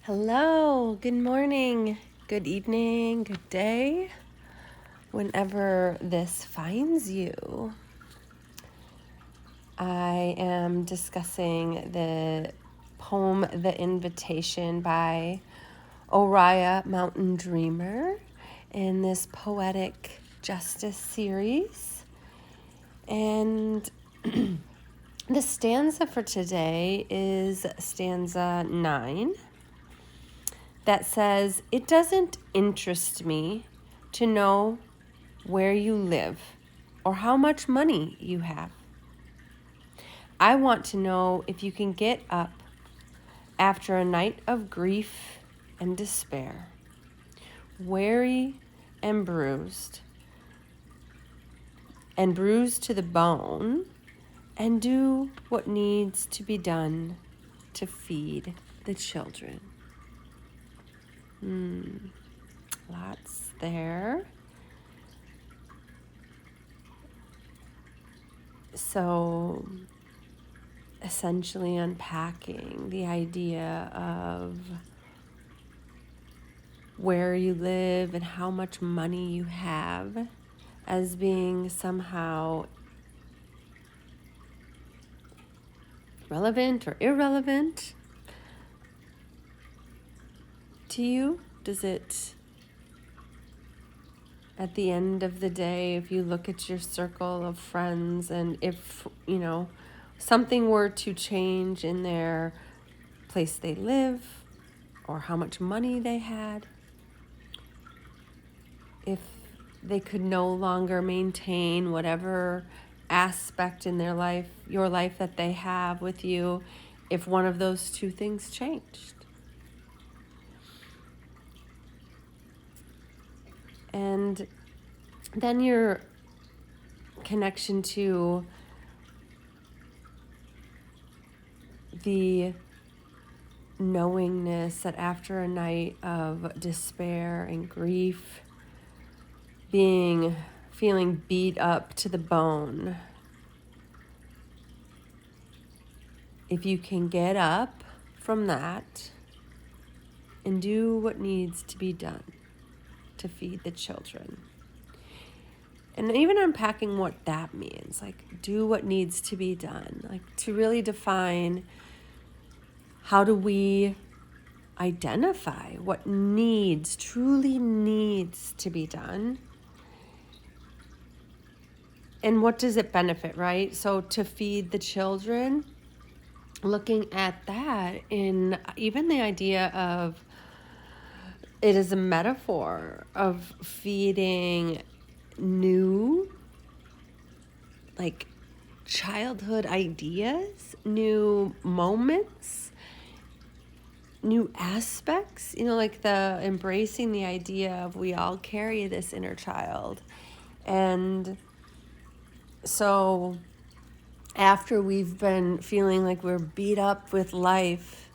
Hello, good morning, good evening, good day, whenever this finds you. I am discussing the poem The Invitation by Oriah Mountain Dreamer in this Poetic Justice series. And the stanza for today is stanza 9. That says, "It doesn't interest me to know where you live or how much money you have. I want to know if you can get up after a night of grief and despair, weary and bruised to the bone, and do what needs to be done to feed the children." Lots there. So essentially unpacking the idea of where you live and how much money you have as being somehow relevant or irrelevant to you. Does it, at the end of the day, if you look at your circle of friends and if, something were to change in their place they live or how much money they had, if they could no longer maintain whatever aspect in their life, your life that they have with you, if one of those two things changed. And then your connection to the knowingness that after a night of despair and grief, feeling beat up to the bone, if you can get up from that and do what needs to be done to feed the children. And even unpacking what that means, like do what needs to be done, like to really define how do we identify what truly needs to be done, and what does it benefit, right? So to feed the children, looking at that in even the idea of it is a metaphor of feeding new, like childhood ideas, new moments, new aspects, like the embracing the idea of we all carry this inner child. And so after we've been feeling like we're beat up with life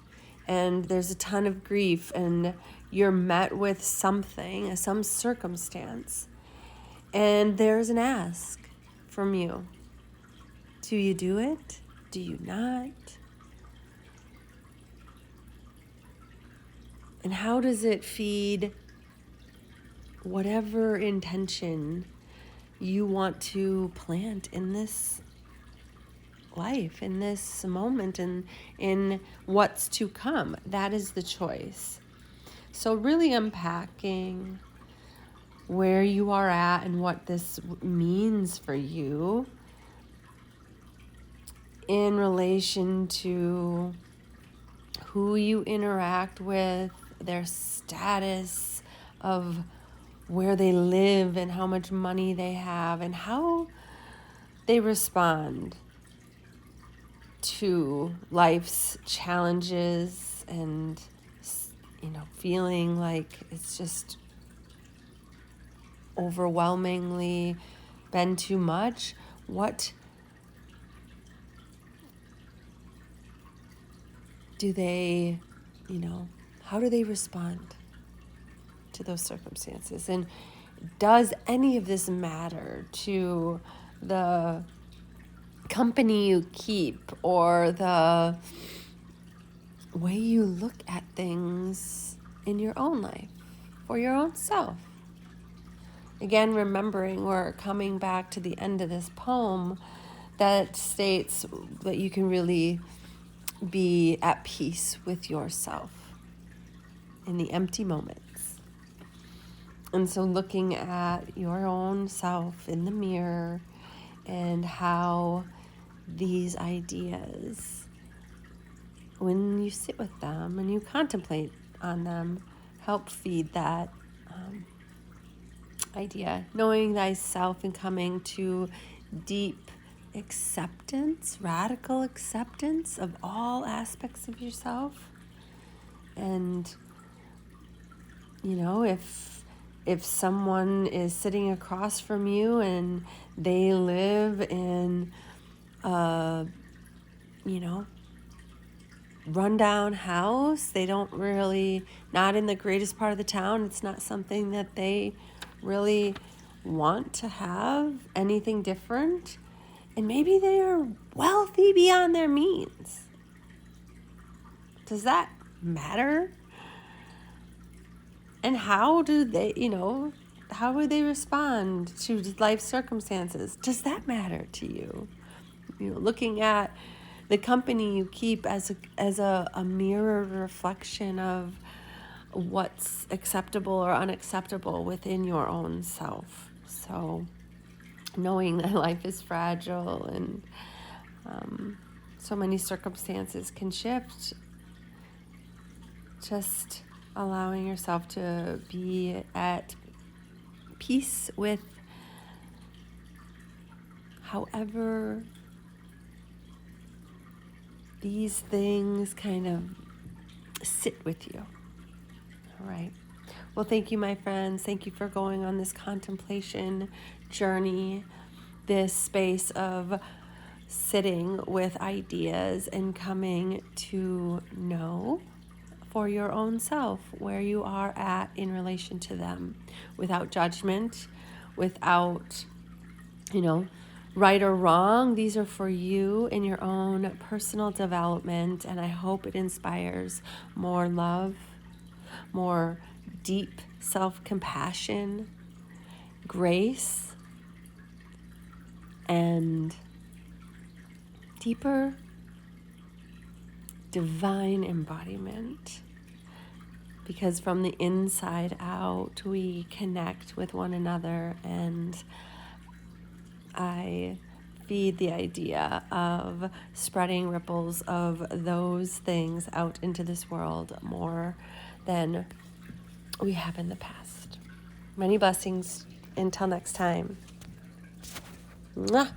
and there's a ton of grief and you're met with something, some circumstance, and there's an ask from you. Do you do it? Do you not? And how does it feed whatever intention you want to plant in this life, in this moment, and in what's to come? That is the choice. So really unpacking where you are at and what this means for you in relation to who you interact with, their status of where they live and how much money they have and how they respond to life's challenges and, feeling like it's just overwhelmingly been too much. What do they, how do they respond to those circumstances? And does any of this matter to the company you keep or the way you look at things in your own life, for your own self. Again, remembering we're coming back to the end of this poem that states that you can really be at peace with yourself in the empty moments. And so looking at your own self in the mirror and how these ideas, when you sit with them and you contemplate on them, help feed that idea. Knowing thyself and coming to deep acceptance, radical acceptance of all aspects of yourself. And, you know, if someone is sitting across from you and they live in rundown house, they don't really, not in the greatest part of the town, it's not something that they really want to have anything different, and maybe they are wealthy beyond their means. Does that matter? And how do they, how would they respond to life circumstances? Does that matter to you? Looking at the company you keep as a mirror reflection of what's acceptable or unacceptable within your own self. So knowing that life is fragile and so many circumstances can shift, just allowing yourself to be at peace with however these things kind of sit with you. All right. Well, thank you, my friends. Thank you for going on this contemplation journey, this space of sitting with ideas and coming to know for your own self where you are at in relation to them, without judgment, without, right or wrong. These are for you in your own personal development, and I hope it inspires more love, more deep self-compassion, grace, and deeper divine embodiment. Because from the inside out, we connect with one another, and I feed the idea of spreading ripples of those things out into this world more than we have in the past. Many blessings. Until next time. Mwah.